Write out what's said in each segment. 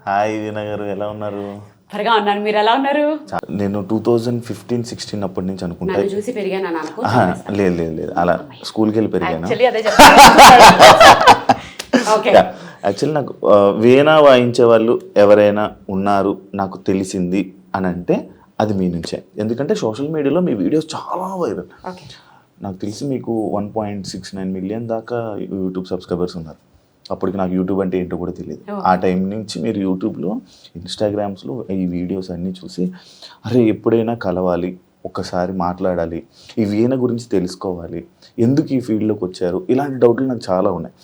Hi వీణా గారు, ఎలా ఉన్నారు? త్వరగా ఉన్నాను, మీరు ఎలా ఉన్నారు? నేను 2015-16 అప్పటి నుంచి అనుకుంటా. నన్ను చూసి పెరిగాను అనుకో. లేదు లేదు లేదు, అలా స్కూల్కి వెళ్ళి పెరిగాను. యాక్చువల్లీ నాకు వీణా వాయించే వాళ్ళు ఎవరైనా ఉన్నారు నాకు తెలిసింది అని అంటే అది మీ నుంచే. ఎందుకంటే సోషల్ మీడియాలో మీ వీడియోస్ చాలా వైరల్. నాకు తెలిసి మీకు 1.69 మిలియన్ దాకా యూట్యూబ్ సబ్స్క్రైబర్స్ ఉన్నారు. అప్పటికి నాకు యూట్యూబ్ అంటే ఏంటో కూడా తెలియదు. ఆ టైం నుంచి మీరు యూట్యూబ్లో, ఇన్స్టాగ్రామ్స్లో ఈ వీడియోస్ అన్నీ చూసి అరే ఎప్పుడైనా కలవాలి, ఒక్కసారి మాట్లాడాలి, ఈ వీణ గురించి తెలుసుకోవాలి, ఎందుకు ఈ ఫీల్డ్లోకి వచ్చారు, ఇలాంటి డౌట్లు నాకు చాలా ఉన్నాయి.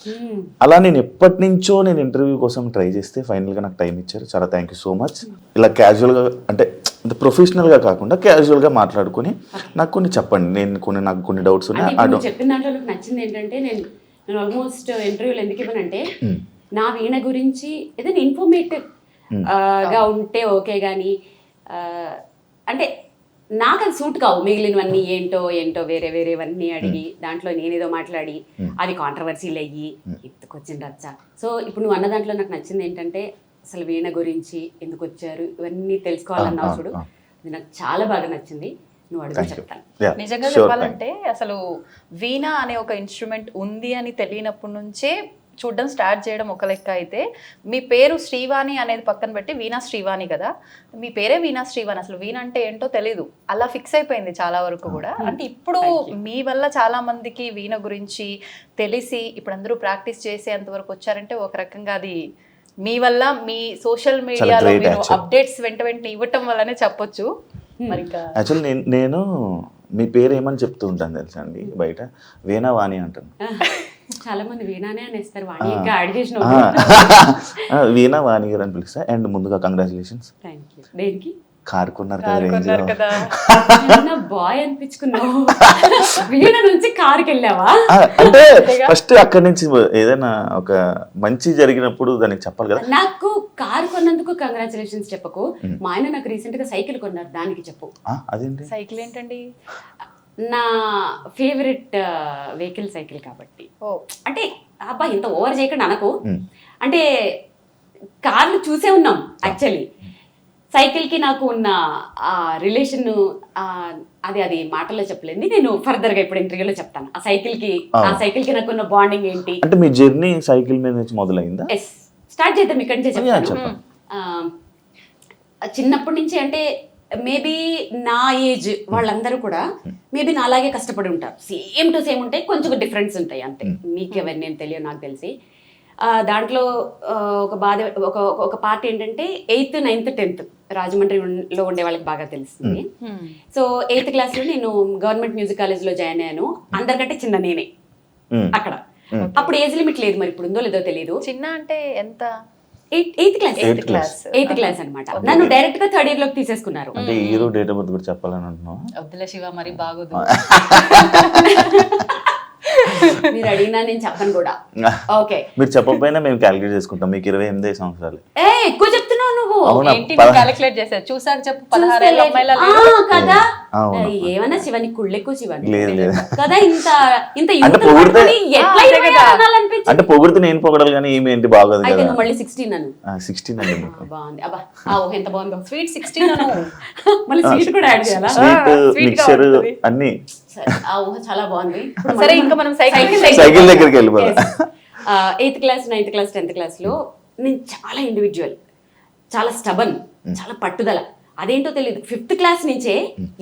అలా నేను ఎప్పటి నుంచో నేను ఇంటర్వ్యూ కోసం ట్రై చేస్తే ఫైనల్గా నాకు టైం ఇచ్చారు. చాలా థ్యాంక్ యూ సో మచ్. ఇలా క్యాజువల్గా అంటే ప్రొఫెషనల్గా కాకుండా క్యాజువల్గా మాట్లాడుకొని నాకు కొన్ని చెప్పండి. నాకు కొన్ని డౌట్స్ ఉన్నాయి. చెప్పిన దాంట్లో నాకు నచ్చింది ఏంటంటే నేను ఆల్మోస్ట్ ఇంటర్వ్యూలు ఎందుకు ఇవ్వనంటే నా వీణ గురించి ఏదైనా ఇన్ఫర్మేటివ్ గా ఉంటే ఓకే, కానీ అంటే నాకు అది సూట్ కావు. మిగిలినవన్నీ ఏంటో ఏంటో వేరే వేరేవన్నీ అడిగి దాంట్లో నేనేదో మాట్లాడి అది కాంట్రవర్సీలు అయ్యి ఎత్తుకొచ్చింది రచ్చ. సో ఇప్పుడు నువ్వు అన్న దాంట్లో నాకు నచ్చింది ఏంటంటే అసలు వీణ గురించి ఎందుకు వచ్చారు ఇవన్నీ తెలుసుకోవాలన్నావు చూడు, అది నాకు చాలా బాగా నచ్చింది. నువ్వు అడుగు చెప్తాను. నిజంగా చెప్పాలంటే అసలు వీణ అనే ఒక ఇన్స్ట్రుమెంట్ ఉంది అని తెలియనప్పటి నుంచే చూడడం స్టార్ట్ చేయడం ఒక లెక్క అయితే, మీ పేరు శ్రీవాణి అనేది పక్కన పెట్టి వీణా శ్రీవాణి కదా, మీ పేరే వీణా శ్రీవాణి. అసలు వీణ అంటే ఏంటో తెలీదు, అలా ఫిక్స్ అయిపోయింది చాలా వరకు కూడా. అంటే ఇప్పుడు మీ వల్ల చాలా మందికి వీణ గురించి తెలిసి ఇప్పుడు అందరూ ప్రాక్టీస్ చేసేంత వరకు వచ్చారంటే ఒక రకంగా అది మీ వల్ల, మీ సోషల్ మీడియాలో మీరు అప్డేట్స్ వెంట వెంటనే ఇవ్వటం వల్లనే చెప్పొచ్చు. మరి యాక్చువల్లీ నేను మీ పేరు ఏమని చెప్తూ ఉంటాను తెలుసా అండి, బయట వీణా వాణి అంటాను. చాలా మంది వీణానే అనేస్తారు, వాణి ఇంకా యాడ్ చేసిన వీణా వాణి గారు అని పిలుస్తా. అండ్ ముందుగా కంగ్రాచులేషన్స్. Thank you. దేనికి? కార్ కొన్నారు కదా. బాయ్ అనిపించుకున్నావు, వీణ నుంచి కార్కి వెళ్ళావా? అంటే ఫస్ట్ అక్కడి నుంచి ఏదైనా ఒక మంచి జరిగినప్పుడు దానికి చెప్పాలి కదా. నాకు కార్ కొన్నందుకు కంగ్రాచులేషన్స్ చెప్పకు, మా ఆయన నాకు రీసెంట్ గా సైకిల్ కొన్నారు, దానికి చెప్పు. అదేంటి సైకిల్ ఏంటండి? నా ఫేవరెట్ వెహికల్ సైకిల్ కాబట్టి. అంటే అబ్బా ఇంత ఓవర్ చేయకుండా అనకు, అంటే కార్లు చూసే ఉన్నాం యాక్చువల్లీ. సైకిల్కి నాకు ఉన్న ఆ రిలేషన్ అది మాటల్లో చెప్పలేదు, నేను ఫర్దర్గా ఇప్పుడు ఇంటర్వ్యూలో చెప్తాను. ఆ సైకిల్కి నాకు ఉన్న బాండింగ్ ఏంటి. అంటే మీ జర్నీ సైకిల్ మీద నుంచి మొదలైందా? ఎస్, స్టార్ట్ చేద్దాం ఇక్కడి నుంచే చెప్తాను. చిన్నప్పటి నుంచి అంటే మేబీ నా ఏజ్ వాళ్ళందరూ కూడా మేబీ నా అలాగే కష్టపడి ఉంటారు. సేమ్ టు సేమ్ ఉంటాయి, కొంచెం డిఫరెన్స్ ఉంటాయి అంతే. మీకు ఎవరిని నేను తెలియదు, నాకు తెలిసి దాంట్లో ఒక బాధ ఒక పార్ట్ ఏంటంటే 8th, 9th, 10th రాజమండ్రిలో ఉండే వాళ్ళకి బాగా తెలుస్తుంది. సో 8th క్లాస్లో నేను గవర్నమెంట్ మ్యూజిక్ కాలేజ్లో జాయిన్ అయ్యాను. అందరికంటే చిన్న నేనే అక్కడ. అప్పుడు ఏజ్ లిమిట్ లేదు, మరి ఇప్పుడు ఉందో లేదో తెలియదు. చిన్న అంటే ఎంత? 8th క్లాస్ అనమాట. నన్ను డైరెక్ట్ గా 3rd year లోకి తీసేసుకున్నారు. అంటే ఈ రోజు డేట్ ఆఫ్ బర్త్ కూడా చెప్పాలని అంటున్నావు? వద్దులే శివ, మరి బాగోదు. మీరు అడిగినా నేను చెప్పను కూడా. ఓకే, మీరు చెప్పకపోయినా మేము క్యాలిక్యులేట్ చేసుకుంటాం. మీకు 28 సంవత్సరాలు. ఎక్కువ చెప్తున్నావు నువ్వు. క్యాలిక్యులేట్ చేశారు చూసాక చెప్పు. 16 ఏళ్ళ అమ్మాయిలా కదా? ఏమన్నా శివాని కుళ్ళెక్కువ శివాని లేదు కదా. ఇంత అంటే పొగిడితే నేను పొగడాలి కానీ ఈమె ఏంటి బాగోదు అయితే కదా. నువ్వు మళ్ళీ 16 అను. 16 అండి. బాగుంది. అబ్బా ఎంత బాగుందో. స్వీట్ 16 అను. మళ్ళీ స్వీట్ కూడా యాడ్ చేయాలా? స్వీట్ మిక్చర్ అన్ని. ఆ ఊహ చాలా బాగుంది. సరే, ఇంకా మనం సైకిల్ దగ్గరికి వెళ్ళిపోయాం. 8th class, 9th class, 10th క్లాస్లో నేను చాలా ఇండివిజువల్, చాలా స్టబన్, చాలా పట్టుదల. అదేంటో తెలియదు. 5th క్లాస్ నుంచే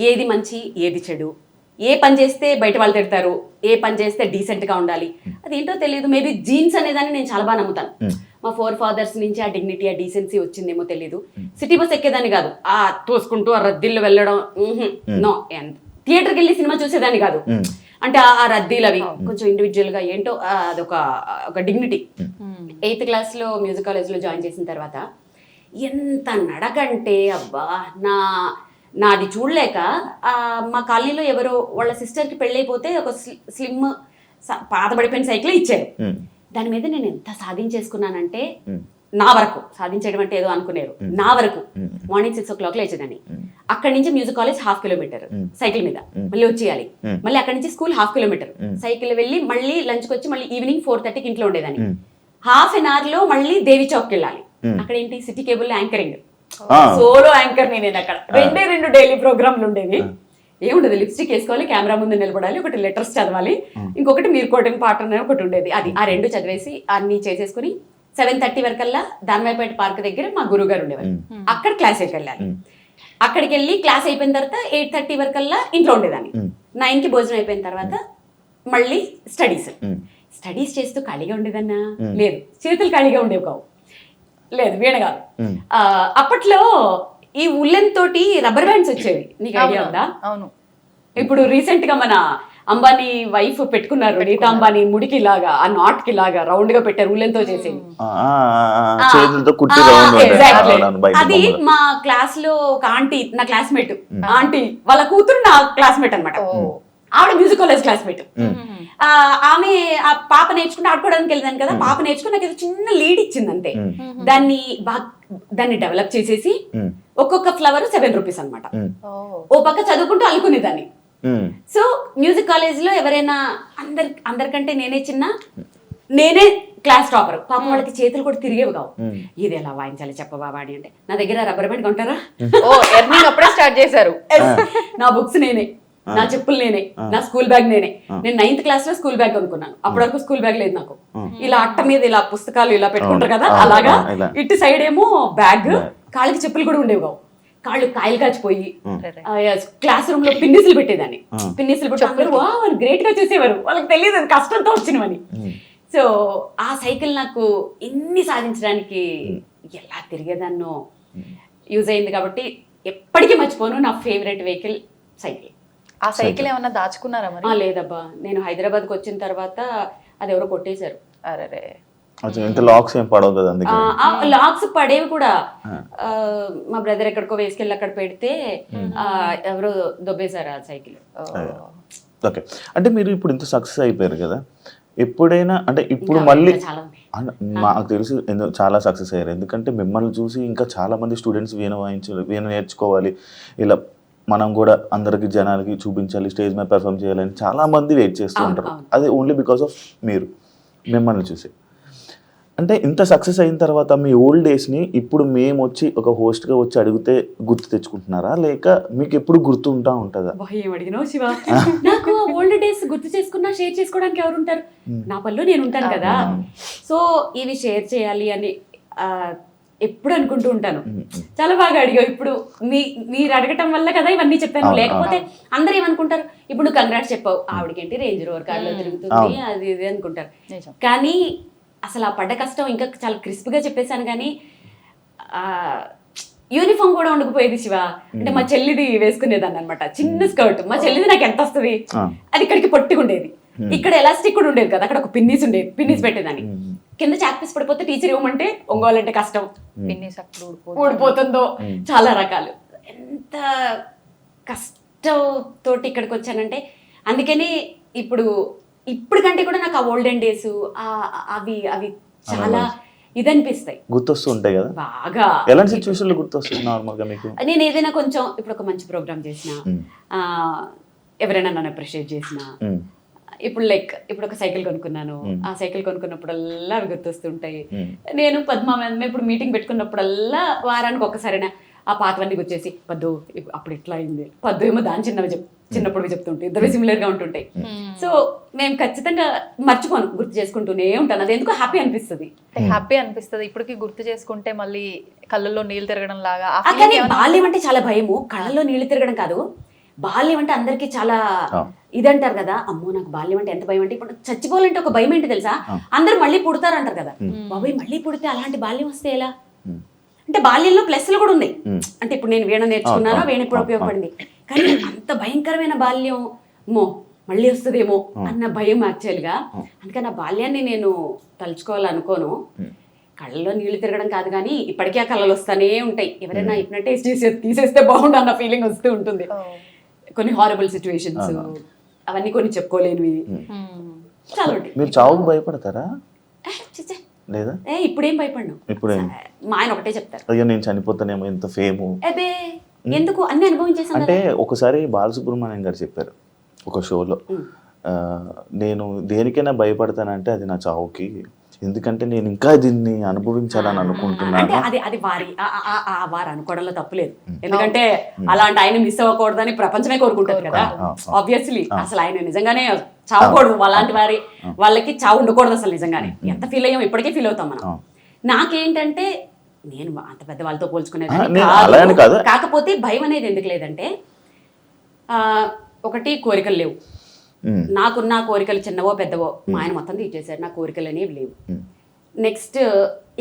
ఏది మంచి ఏది చెడు, ఏ పని చేస్తే బయట వాళ్ళు తిడతారు, ఏ పని చేస్తే డీసెంట్గా ఉండాలి, అదేంటో తెలియదు. మేబీ జీన్స్ అనేదాన్ని నేను చాలా బాగా నమ్ముతాను. మా ఫాదర్స్ నుంచి ఆ డిగ్నిటీ, ఆ డీసెన్సీ వచ్చిందేమో తెలియదు. సిటీ బస్ ఎక్కేదాన్ని కాదు, ఆ తోసుకుంటూ ఆ రద్దీల్లో వెళ్ళడం, నో. థియేటర్కి వెళ్ళి సినిమా చూసేదాన్ని కాదు. అంటే ఆ రద్దీలు అవి కొంచెం ఇండివిజువల్ గా ఏంటో ఒక డిగ్నిటీ. 8th క్లాస్లో మ్యూజిక్ కాలేజ్లో జాయిన్ చేసిన తర్వాత ఎంత నడకంటే అబ్బా నాది చూడలేక మా కాలనీలో ఎవరో వాళ్ళ సిస్టర్కి పెళ్ళైపోతే ఒక స్లిమ్ పాతబడిపోయిన సైకిల్ ఇచ్చారు. దాని మీద నేను ఎంత సాధించేసుకున్నానంటే, నా వరకు సాధించడం అంటే ఏదో అనుకునేరు, నా వరకు మార్నింగ్ 6 o'clock లేచేదాన్ని. అక్కడి నుంచి మ్యూజిక్ కాలేజ్ 1/2 kilometer సైకిల్ మీద మళ్ళీ వచ్చేయాలి. మళ్ళీ అక్కడి నుంచి స్కూల్ 1/2 kilometer సైకిల్ వెళ్ళి మళ్ళీ లంచ్కి వచ్చి మళ్ళీ ఈవినింగ్ 4:30కి ఇంట్లో ఉండేదాన్ని. 1/2 an hour లో మళ్ళీ దేవి చౌక్కి వెళ్ళాలి. అక్కడ ఏంటి city cable anchoring, solo anchor నేను అక్కడ. 2 డైలీ ప్రోగ్రాంలు ఉండేవి. ఏముండదు, లిప్స్టిక్ వేసుకోవాలి, కెమెరా ముందు నిలబడాలి, ఒకటి లెటర్స్ చదవాలి, ఇంకొకటి మీరు కోటిన పాట అనేది ఒకటి ఉండేది. అది ఆ 2 చదివేసి అన్ని చేసేసుకుని 7:30 వరకల్లా దానివైపేట పార్క్ దగ్గర మా గురువు గారు ఉండేవారు. అక్కడ క్లాస్కి వెళ్ళాలి. అక్కడికి వెళ్ళి క్లాస్ అయిపోయిన తర్వాత 8:30 వరకల్లా ఇంట్లో ఉండేదాన్ని. 9కి భోజనం అయిపోయిన తర్వాత మళ్ళీ స్టడీస్ చేస్తూ ఖాళీగా ఉండేదన్నా? లేదు. చేతులు ఖాళీగా ఉండేవి కావు. లేదు, వీణ కాదు. అప్పట్లో ఈ ఉల్లెన్ తోటి రబ్బర్ బ్యాండ్స్ వచ్చేవి, నీకు ఐడియా ఉందా? అవును. ఇప్పుడు రీసెంట్ గా మన అంబానీ వైఫ్ పెట్టుకున్నారు, నీతా అంబానీ, ముడికి లాగా ఆ నాట్ కి లాగా రౌండ్ గా పెట్టారు, ఉల్లెన్ తో చేసేది. అది మా క్లాస్ లో ఒక ఆంటీ, నా క్లాస్మేట్ ఆంటీ వాళ్ళ కూతురు నా క్లాస్మేట్ అన్నమాట. ఆవిడ మ్యూజిక్ కాలేజ్ క్లాస్మేట్. ఆమె ఆ పాప నేర్చుకుని ఆడుకోవడానికి వెళ్ళాను కదా, పాప నేర్చుకుని నాకు ఏదో చిన్న లీడ్ ఇచ్చింది అంతే. దాన్ని డెవలప్ చేసేసి ఒక్కొక్క ఫ్లవర్ 7 రూపీస్ అనమాట. ఓ పక్క చదువుకుంటూ అల్లుకునేదాన్ని. సో మ్యూజిక్ కాలేజ్ లో ఎవరైనా అందరికంటే నేనే క్లాస్ టాపర్. పాప వాళ్ళకి చేతులు కూడా తిరిగేవి కావు. ఇది ఎలా వాయించాలి చెప్పవా వాడి అంటే, నా దగ్గర రబ్బర్ బ్యాండ్ కొంటారా? అప్పుడే స్టార్ట్ చేశారు. నా బుక్స్ నేనే, నా చెప్పులు నేనే, నా స్కూల్ బ్యాగ్ నేనే. నేను 9th క్లాస్ లో స్కూల్ బ్యాగ్ కొనుక్కున్నాను. అప్పటి వరకు స్కూల్ బ్యాగ్ లేదు నాకు. ఇలా అట్ట మీద ఇలా పుస్తకాలు ఇలా పెట్టుకుంటారు కదా, అలాగా. ఇటు సైడ్ ఏమో బ్యాగ్, కాళ్ళకి చెప్పులు కూడా ఉండేవి కావు. కాళ్ళు కాయలు కాచిపోయి క్లాస్ రూమ్ లో పిన్నిసులు పెట్టేదాన్ని. పిన్నిసులు పెట్టి అందరూ వాళ్ళు గ్రేట్ గా చూసేవారు, వాళ్ళకి తెలియదు అది కష్టంతో వచ్చినవని. సో ఆ సైకిల్ నాకు ఎన్ని సాధించడానికి ఎలా తిరిగేదాన్నో యూజ్ అయింది. కాబట్టి ఎప్పటికీ మర్చిపోను, నా ఫేవరెట్ వెహికల్ సైకిల్. ఆ సైకిల్ ఏమన్నా దాచుకున్నారా మరి? లేదబ్బా, నేను హైదరాబాద్కి వచ్చిన తర్వాత అది ఎవరో కొట్టేశారు. అరే, లాక్స్ ఏం పడవు కదా? లాక్స్ పడేవి కూడా. మా బ్రదర్ ఎక్కడికో వేసుకెళ్ళి అక్కడ పెడితే ఎవరో దొబ్బేశారు ఆ సైకిల్. ఓకే, అంటే మీరు ఇప్పుడు ఇంత సక్సెస్ అయిపోయారు కదా, ఎప్పుడైనా అంటే ఇప్పుడు మళ్ళీ మాకు తెలుసు చాలా సక్సెస్ అయ్యారు, ఎందుకంటే మిమ్మల్ని చూసి ఇంకా చాలా మంది స్టూడెంట్స్ వీణ నేర్చుకోవాలి, ఇలా మనం కూడా అందరికి జనాలకి చూపించాలి, స్టేజ్ మీద పెర్ఫామ్ చేయాలని చాలా మంది వెయిట్ చేస్తూ ఉంటారు. అది ఓన్లీ బికాస్ ఆఫ్ మిమ్మల్ని చూసి. అంటే ఇంత సక్సెస్ అయిన తర్వాత మీ ఓల్డ్ డేస్ని ఇప్పుడు మేము వచ్చి ఒక హోస్ట్గా వచ్చి అడిగితే గుర్తు తెచ్చుకుంటున్నారా, లేక మీకు ఎప్పుడు గుర్తు ఉంటుందా? ఏం అడిగినావు శివ, నాకు ఓల్డ్ డేస్ గుర్తు చేసుకున్నా షేర్ చేసుకోవడానికి ఎవరు ఉంటారు? నా పనిలో నేను ఉంటాను కదా. సో ఇవి షేర్ చేయాలి అని ఎప్పుడు అనుకుంటూ ఉంటాను. చాలా బాగా అడిగావు. ఇప్పుడు మీరు అడగటం వల్ల కదా ఇవన్నీ చెప్పాను, లేకపోతే అందరూ ఏమనుకుంటారు, ఇప్పుడు నువ్వు కంగ్రాట్స్ చెప్పావు, ఆవిడకేంటి రేంజ్ రోవర్ కార్లో తిరుగుతుంది అది ఇది అనుకుంటారు. కానీ అసలు ఆ పడ్డ కష్టం ఇంకా చాలా క్రిస్ప్గా చెప్పేశాను. కానీ యూనిఫామ్ కూడా ఉండకపోయేది శివ. అంటే మా చెల్లిది వేసుకునేదాన్ని అనమాట, చిన్న స్కర్ట్. మా చెల్లిది నాకు ఎంత వస్తుంది, అది ఇక్కడికి పొట్టుకుండేది, ఇక్కడ ఎలాస్టిక్ కూడా ఉండేది కదా, అక్కడ ఒక పిన్నీస్ ఉండేది, పిన్నీస్ పెట్టేదాన్ని. కింద చాక్ పీస్ పడిపోతే టీచర్ ఇవ్వమంటే ఒంగోలంటే కష్టం, పిన్నీస్ అప్పుడు ఊడిపోతుందో, చాలా రకాలు. ఎంత కష్టంతోటి ఇక్కడికి వచ్చానంటే, అందుకని ఇప్పుడు కంటే కూడా నాకు ఆ ఓల్డెన్ డేస్ అవి చాలా ఇదనిపిస్తాయి, గుర్తొస్తూ ఉంటాయి కదా బాగా. ఎలాంటి సిచ్యువేషన్లో గుర్తొస్తుంది నార్మల్గా మీకు? నేను ఏదైనా కొంచెం ఇప్పుడు ఒక మంచి ప్రోగ్రామ్ చేసిన, ఎవరైనా నన్ను అప్రిషియేట్ చేసిన, ఇప్పుడు ఒక సైకిల్ కొనుక్కున్నాను, ఆ సైకిల్ కొనుక్కున్నప్పుడల్లా అవి గుర్తొస్తుంటాయి. నేను పద్మ ఇప్పుడు మీటింగ్ పెట్టుకున్నప్పుడల్లా వారానికి ఒక్కసారైనా ఆ పాతవన్నీ వచ్చేసి, పద్దు అప్పుడు ఇట్లా అయింది, పద్దు ఏమో దాని చిన్నప్పుడు చెప్తుంటాయి, ఇద్దరు సిమిలర్ గా ఉంటుంటాయి. సో నేను ఖచ్చితంగా మర్చిపోను, గుర్తు చేసుకుంటూనే ఉంటాను. అది ఎందుకు హ్యాపీ అనిపిస్తుంది. ఇప్పటికి గుర్తు చేసుకుంటే మళ్ళీ కళ్ళల్లో నీళ్ళు తిరగడం లాగా. కానీ బాల్యం అంటే చాలా భయము, కళ్ళల్లో నీళ్లు తిరగడం కాదు. బాల్యం అంటే అందరికి చాలా ఇదంటారు కదా, అమ్మో నాకు బాల్యం అంటే ఎంత భయం అంటే, ఇప్పుడు చచ్చిపోవాలంటే ఒక భయం ఏంటి తెలుసా, అందరూ మళ్ళీ పుడతారు అంటారు కదా. బాబాయ్ మళ్ళీ పుడితే అలాంటి బాల్యం వస్తే ఎలా అంటే, బాల్యంలో ప్లస్లు కూడా ఉన్నాయి. అంటే ఇప్పుడు నేను వీణ నేర్చుకున్నాను, వీణ ఇప్పుడు ఉపయోగపడింది. కానీ అంత భయంకరమైన బాల్యం మళ్ళీ వస్తుందేమో అన్న భయం యాక్చువల్గా. అందుకని ఆ బాల్యాన్ని నేను తలుచుకోవాలనుకోను. కళ్ళలో నీళ్లు తిరగడం కాదు, కానీ ఇప్పటికీ ఆ కళలు వస్తానే ఉంటాయి. ఎవరైనా హిప్నటైజ్ తీసేస్తే బాగుండు అన్న ఫీలింగ్ వస్తూ ఉంటుంది. కొన్ని హారబుల్ సిచ్యువేషన్స్, అవన్నీ కొన్ని చెప్పుకోలేనివి చాలా ఉంటాయి. మీరు చావుకు భయపడతారా? లేదా? ఇప్పుడేం భయపడ్ను. మా ఆయన ఒకటే చెప్తారు, అయ్యో నేను చనిపోతానేమో, ఎంత ఫేము. అదే ఎందుకు అన్ని అనుభవించేసాను. అంటే ఒకసారి బాలసుబ్రహ్మణ్యం గారు చెప్పారు ఒక షోలో, నేను దేనికైనా భయపడతానంటే అది నా చావుకి, ఎందుకంటే నేను ఇంకా దీన్ని అనుభవించాలని అంటే అనుకుంటున్నాను. అది వారు అనుకోవడంలో తప్పులేదు. ఎందుకంటే అలాంటి ఆయన మిస్ అవ్వకూడదని ప్రపంచమే కోరుకుంటారు కదా. ఆబ్వియస్లీ అసలు ఆయన నిజంగానే చావకూడదు, అలాంటి వాళ్ళకి చావు ఉండకూడదు అసలు. నిజంగానే ఎంత ఫీల్ అయ్యాం, ఇప్పటికే ఫీల్ అవుతాం మనం. నాకేంటంటే నేను అంత పెద్ద వాళ్ళతో పోల్చుకునే కాదు. కాకపోతే భయం అనేది ఎందుకు లేదంటే ఒకటి కోరికలు లేవు. నాకున్న కోరికలు చిన్నవో పెద్దవో మా ఆయన మొత్తం తీర్చేశారు. నా కోరికలు అనేవి లేవు. నెక్స్ట్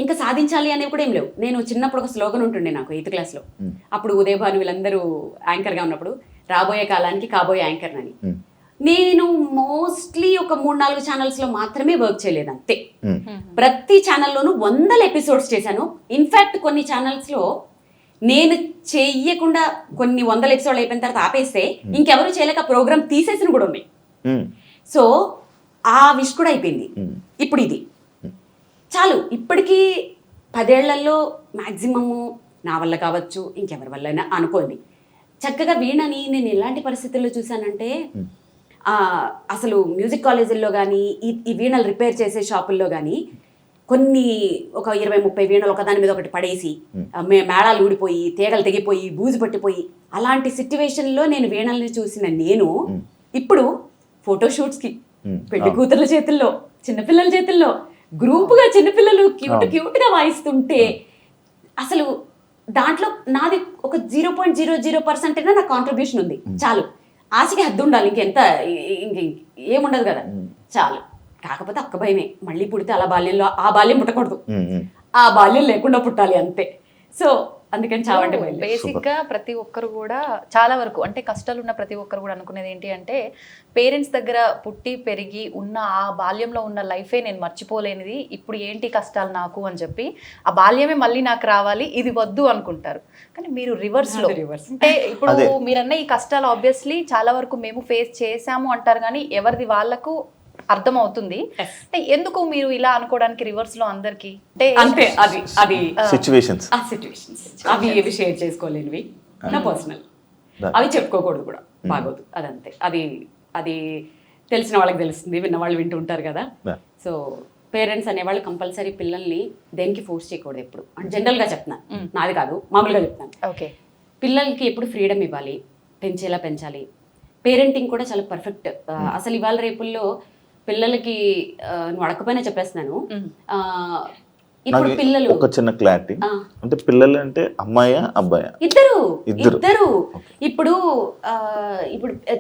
ఇంకా సాధించాలి అనేవి కూడా ఏం లేవు. నేను చిన్నప్పుడు ఒక స్లోగన్ ఉంటుండే నాకు 8th క్లాస్లో. అప్పుడు ఉదయభాను వీళ్ళందరూ యాంకర్గా ఉన్నప్పుడు రాబోయే కాలానికి కాబోయే యాంకర్ అని. నేను మోస్ట్లీ ఒక 3-4 ఛానల్స్లో మాత్రమే వర్క్ చేయలేదు అంతే. ప్రతి ఛానల్లోనూ 100 ఎపిసోడ్స్ చేశాను. ఇన్ఫ్యాక్ట్ కొన్ని ఛానల్స్లో నేను చెయ్యకుండా కొన్ని 100 ఎపిసోడ్లు అయిపోయిన తర్వాత ఆపేస్తే ఇంకెవరు చేయలేక ప్రోగ్రామ్ తీసేసిన కూడా ఉన్నాయి. సో ఆ విష్ కూడా అయిపోయింది. ఇప్పుడు ఇది చాలు. ఇప్పటికీ 10 ఏళ్లలో మ్యాక్సిమము నా వల్ల కావచ్చు, ఇంకెవరి వల్ల అనుకోండి. చక్కగా వీణని నేను ఎలాంటి పరిస్థితుల్లో చూశానంటే అసలు మ్యూజిక్ కాలేజీల్లో కానీ ఈ వీణలు రిపేర్ చేసే షాపుల్లో కానీ కొన్ని ఒక 20-30 వీణలు ఒకదాని మీద ఒకటి పడేసి మేళాలు ఊడిపోయి తీగలు తెగిపోయి బూజు పట్టిపోయి అలాంటి సిచ్యువేషన్లో నేను వీణల్ని చూసిన నేను ఇప్పుడు ఫోటోషూట్స్కి పెళ్లి కూతుర్ల చేతుల్లో చిన్నపిల్లల చేతుల్లో గ్రూపుగా చిన్నపిల్లలు క్యూట్గా వాయిస్తుంటే అసలు దాంట్లో నాది ఒక 0.00% అయినా నా కాంట్రిబ్యూషన్ ఉంది. చాలు. ఆశకి హద్దు ఉండాలి, ఇంకెంత ఏముండదు కదా, చాలు. కాకపోతే అక్క భయమే, మళ్ళీ పుడితే అలా బాల్యంలో ఆ బాల్యం పుట్టకూడదు, ఆ బాల్యం లేకుండా పుట్టాలి అంతే. సో అందుకని చావంటే బేసిక్ గా ప్రతి ఒక్కరు కూడా చాలా వరకు అంటే కష్టాలు ఉన్న ప్రతి ఒక్కరు కూడా అనుకునేది ఏంటి అంటే పేరెంట్స్ దగ్గర పుట్టి పెరిగి ఉన్న ఆ బాల్యంలో ఉన్న లైఫే నేను మర్చిపోలేనిది, ఇప్పుడు ఏంటి కష్టాలు నాకు అని చెప్పి ఆ బాల్యమే మళ్ళీ నాకు రావాలి, ఇది వద్దు అనుకుంటారు. కానీ మీరు రివర్స్ లో అంటే ఇప్పుడు మీరన్న ఈ కష్టాలు ఆబ్వియస్లీ చాలా వరకు మేము ఫేస్ చేసాము అంటారు, కానీ ఎవరిది వాళ్ళకు అర్థం అవుతుంది. అంటే ఎందుకు మీరు ఇలా అనుకోవడానికి రివర్స్ లో అందరికి అంటే అది సిచ్యువేషన్స్ అవి ఏవి షేర్ చేసుకోలేనివి, నా పర్సనల్, అవి చెప్పుకోకూడదు కూడా, బాగోదు. అదంతే. అది తెలిసిన వాళ్ళకి తెలుస్తుంది, విన్న వాళ్ళు వింటూ ఉంటారు కదా. సో పేరెంట్స్ అనేవాళ్ళు కంపల్సరీ పిల్లల్ని దేనికి ఫోర్స్ చేయకూడదు ఎప్పుడు. అంటే జనరల్గా చెప్తున్నాను, నాది కాదు, మామూలుగా చెప్తాను. ఓకే, పిల్లలకి ఎప్పుడు ఫ్రీడమ్ ఇవ్వాలి, పెంచేలా పెంచాలి. పేరెంటింగ్ కూడా చాలా పర్ఫెక్ట్. అసలు ఇవాళ రేపుల్లో పిల్లలకి నువ్వు అడగకపోయినా చెప్పేస్తున్నాను. ఇప్పుడు పిల్లలు ఒక చిన్న క్లారిటీ, అంటే పిల్లలు అంటే అమ్మాయా అబ్బాయా? ఇద్దరు. ఇప్పుడు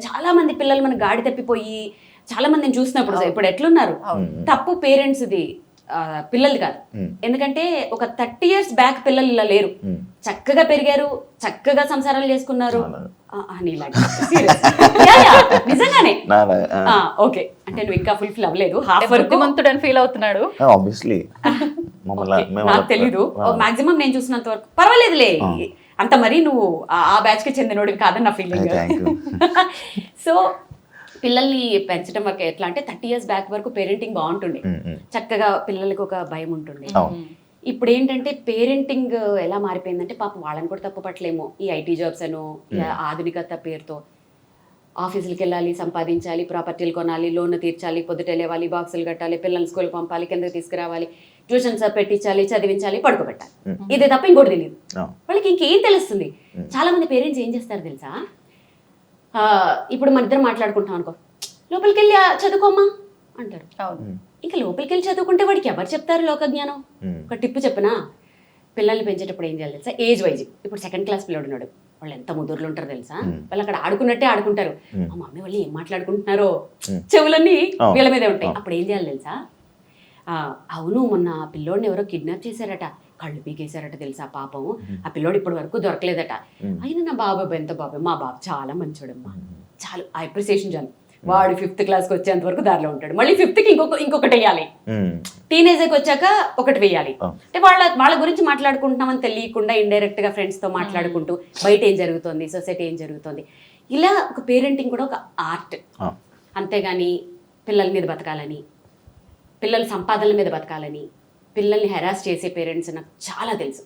చాలా మంది పిల్లలు మన గాడి తప్పిపోయి చాలా మందిని చూసినప్పుడు ఇప్పుడు ఎట్లున్నారు, తప్పు పేరెంట్స్ది, పిల్లలు కాదు. ఎందుకంటే ఒక 30 years బ్యాక్ పిల్లలు ఇలా లేరు, చక్కగా పెరిగారు, చక్కగా సంసారాలు చేసుకున్నారు. నిజంగానే ఓకే, అంటే నువ్వు ఇంకా ఫుల్ఫిల్ అవ్వలేదు, హాఫ్ వరకు మంతుడని ఫీల్ అవుతున్నాడు. నాకు తెలీదు, మాక్సిమం నేను చూసినంత వరకు పర్వాలేదులే, అంత మరీ నువ్వు ఆ బ్యాచ్ కి చెందినోడివి కాదని నా ఫీలింగ్. సో పిల్లల్ని పెంచడం వరకు ఎట్లా అంటే 30 years బ్యాక్ వరకు పేరెంటింగ్ బాగుంటుండే, చక్కగా పిల్లలకి ఒక భయం ఉంటుండే. ఇప్పుడు ఏంటంటే పేరెంటింగ్ ఎలా మారిపోయిందంటే పాపం వాళ్ళని కూడా తప్పు పట్టలేము. ఈ ఐటీ జాబ్స్ అను ఆధునికత పేరుతో ఆఫీసులకు వెళ్ళాలి, సంపాదించాలి, ప్రాపర్టీలు కొనాలి, లోన్ తీర్చాలి, పొద్దుట లేవాలి, బాక్సులు కట్టాలి, పిల్లల్ని స్కూల్ పంపాలి, కిందకి తీసుకురావాలి, ట్యూషన్స్ పెట్టించాలి, చదివించాలి, పడుకోబెట్టాలి. ఇది తప్ప ఇంకోటి తెలియదు వాళ్ళకి. ఇంకేం తెలుస్తుంది? చాలా మంది పేరెంట్స్ ఏం చేస్తారు తెలుసా, ఇప్పుడు మన ఇద్దరు మాట్లాడుకుంటాం అనుకో, లోపలికి వెళ్ళి చదువుకోమ్మా అంటారు. ఇంకా లోపలికి వెళ్ళి చదువుకుంటే వాడికి ఎవరు చెప్తారు లోక జ్ఞానం? ఒక టిప్పు చెప్పనా, పిల్లల్ని పెంచేటప్పుడు ఏం చేయాలి తెలుసా, ఏజ్ వైజ్. ఇప్పుడు 2nd class పిల్లడు ఉన్నాడు, వాళ్ళు ఎంత ముదురులు ఉంటారు తెలుసా, వాళ్ళు అక్కడ ఆడుకున్నట్టే ఆడుకుంటారు. మా మమ్మీ వాళ్ళు ఏం మాట్లాడుకుంటున్నారో చెవులన్నీ వీళ్ళ మీదే ఉంటాయి. అప్పుడు ఏం చేయాలి తెలుసా, అవును మొన్న పిల్లోడిని ఎవరో కిడ్నాప్ చేశారట, కళ్ళు పీకేశారట తెలుసా, పాపం ఆ పిల్లోడు ఇప్పటి వరకు దొరకలేదట. అయినా నా బాబాబు ఎంత బాబాయ్, మా బాబు చాలా మంచోడమ్మా, చాలు ఆ అప్రిసియేషన్ చాలు. వాడు 5th classకి వచ్చేంత వరకు దారిలో ఉంటాడు, మళ్ళీ 5th ఇంకొకటి వేయాలి, టీనేజర్కి వచ్చాక ఒకటి వేయాలి. అంటే వాళ్ళ గురించి మాట్లాడుకుంటున్నామని తెలియకుండా ఇండైరెక్ట్ గా ఫ్రెండ్స్ తో మాట్లాడుకుంటూ బయట ఏం జరుగుతుంది, సొసైటీ ఏం జరుగుతుంది, ఇలా ఒక పేరెంటింగ్ కూడా ఒక ఆర్ట్. అంతేగాని పిల్లల మీద బతకాలని, పిల్లల సంపాదనల మీద బతకాలని, పిల్లల్ని హెరాస్ చేసే పేరెంట్స్ నాకు చాలా తెలుసు.